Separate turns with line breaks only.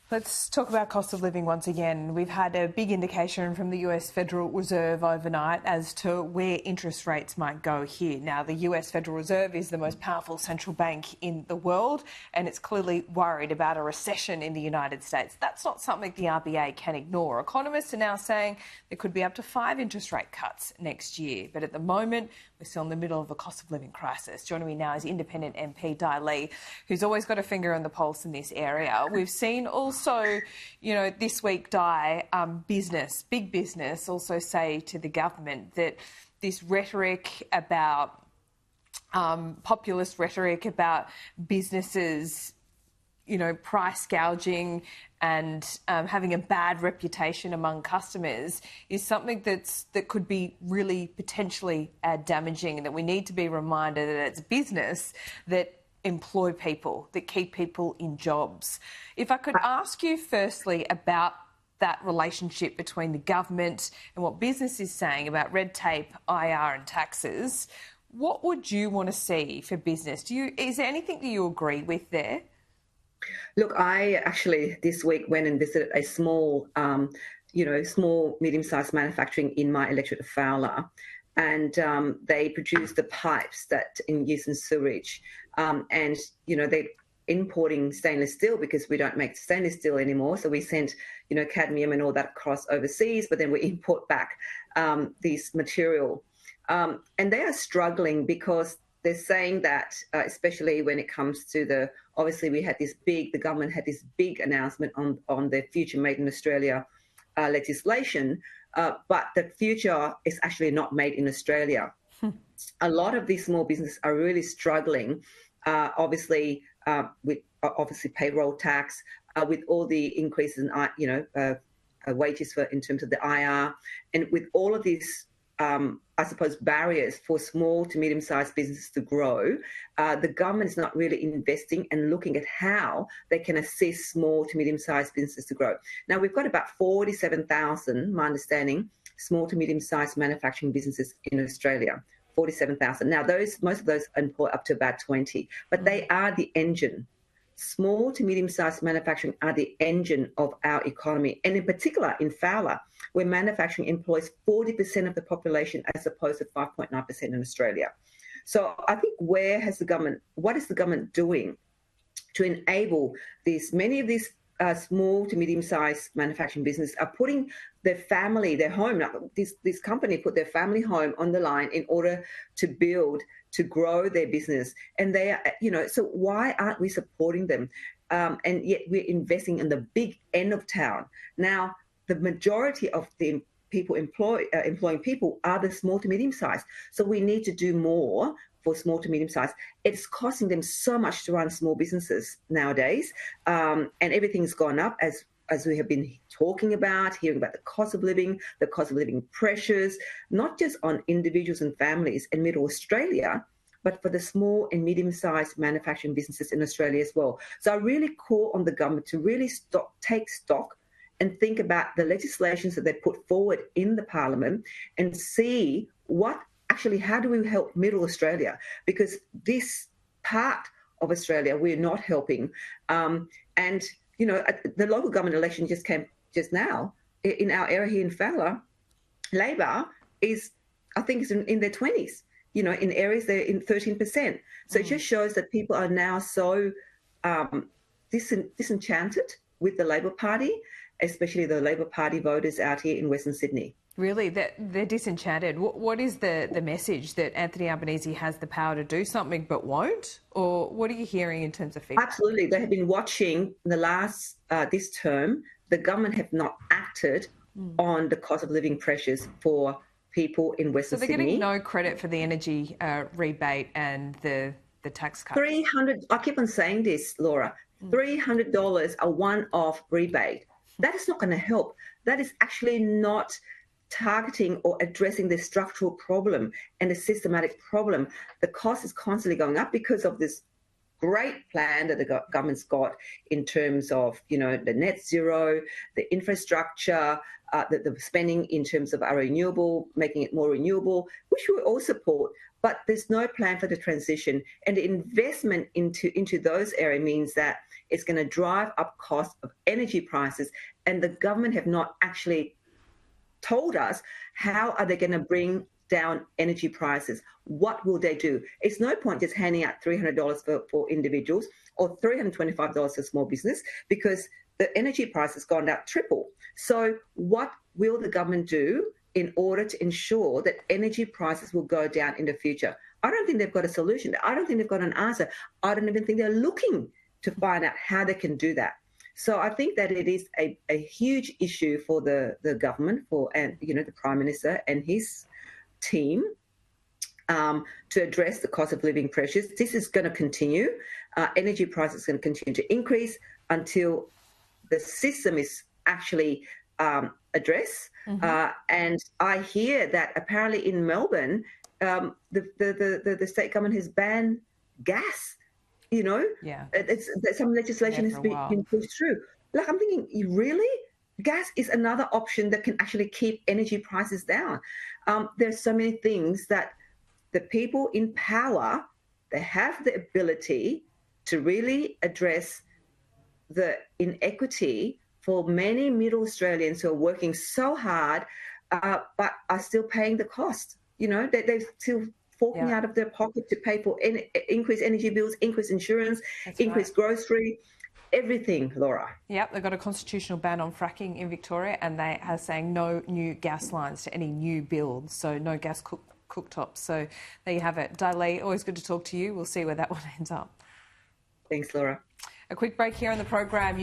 Let's talk about cost of living once again. We've had a big indication from the US Federal Reserve overnight as to where interest rates might go here. Now, the US Federal Reserve is the most powerful central bank in the world, and it's clearly worried about a recession in the United States. That's not something the RBA can ignore. Economists are now saying there could be up to 5 interest rate cuts next year. But at the moment, we're still in the middle of a cost of living crisis. Joining me now is independent MP Dai Le, who's always got a finger on the pulse in this area. We've seen also, this week, big business also say to the government that this rhetoric about, populist rhetoric about businesses, price gouging and having a bad reputation among customers is something that could be really potentially damaging, and that we need to be reminded that it's business that employ people, that keep people in jobs. If I could ask you firstly about that relationship between the government and what business is saying about red tape, IR and taxes, what would you want to see for business? Is there anything that you agree with there?
Look, I actually this week went and visited a small, medium-sized manufacturing in my electorate of Fowler, and they produce the pipes that in use in sewage, and they're importing stainless steel because we don't make stainless steel anymore. So we sent, cadmium and all that across overseas, but then we import back this material, and they are struggling because they're saying that, especially when it comes to obviously the government had this big announcement on the Future Made in Australia legislation, but the future is actually not made in Australia. A lot of these small businesses are really struggling, obviously with payroll tax, with all the increases in wages in terms of the IR, and with all of these barriers for small to medium-sized businesses to grow. The government is not really investing and looking at how they can assist small to medium-sized businesses to grow. Now, we've got about 47,000, my understanding, small to medium-sized manufacturing businesses in Australia. 47,000. Now, most of those employ up to about 20, but they are the engine. Small to medium-sized manufacturing are the engine of our economy, and in particular in Fowler, where manufacturing employs 40% of the population as opposed to 5.9% in Australia. So I think what is the government doing to enable this? Many of these small to medium-sized manufacturing businesses are putting their family, their home. Now, this company put their family home on the line in order to grow their business. And they are, so why aren't we supporting them? And yet we're investing in the big end of town. Now, the majority of the people employing people are the small to medium-sized. So we need to do more for small to medium-sized. It's costing them so much to run small businesses nowadays, and everything's gone up as we have been talking about, hearing about the cost of living pressures, not just on individuals and families in Middle Australia, but for the small and medium-sized manufacturing businesses in Australia as well. So I really call on the government to really take stock and think about the legislations that they put forward in the Parliament and see how do we help Middle Australia? Because this part of Australia, we're not helping. And the local government election just came just now in our area here in Fowler. Labor is in their 20s. In areas they're in 13%. So it just shows that people are now so disenchanted with the Labor Party, especially the Labor Party voters out here in Western Sydney.
Really, they're disenchanted. What is the message, that Anthony Albanese has the power to do something but won't? Or what are you hearing in terms of feedback?
Absolutely. They have been watching this term. The government have not acted on the cost of living pressures for people in Western Sydney.
So they're getting no credit for the energy rebate and the tax cut.
I keep on saying this, Laura, $300 a one-off rebate. That is not going to help. That is actually not targeting or addressing the structural problem and the systematic problem. The cost is constantly going up because of this great plan that the government's got in terms of, the net zero, the infrastructure, the spending in terms of our renewable, making it more renewable, which we all support. But there's no plan for the transition, and the investment into those areas means that It's going to drive up cost of energy prices. And the government have not actually told us how are they going to bring down energy prices. What will they do? It's no point just handing out $300 for individuals or $325 for small business, because the energy price has gone up triple. So what will the government do in order to ensure that energy prices will go down in the future? I don't think they've got a solution. I don't think they've got an answer. I don't even think they're looking to find out how they can do that. So I think that it is a huge issue for the government, and the Prime Minister and his team, to address the cost of living pressures. This is going to continue. Energy prices are going to continue to increase until the system is actually addressed. And I hear that apparently in Melbourne, the state government has banned gas. Some legislation has been pushed through. Like, I'm thinking, really? Gas is another option that can actually keep energy prices down. There's so many things that the people in power, they have the ability to really address the inequity for many middle Australians who are working so hard, but are still paying the cost. They're still forking out of their pocket to pay for increased energy bills, increased insurance, increased grocery, everything, Laura.
Yep, they've got a constitutional ban on fracking in Victoria, and they are saying no new gas lines to any new builds, so no gas cooktops. So there you have it. Dai Le, always good to talk to you. We'll see where that one ends up.
Thanks, Laura.
A quick break here on the program.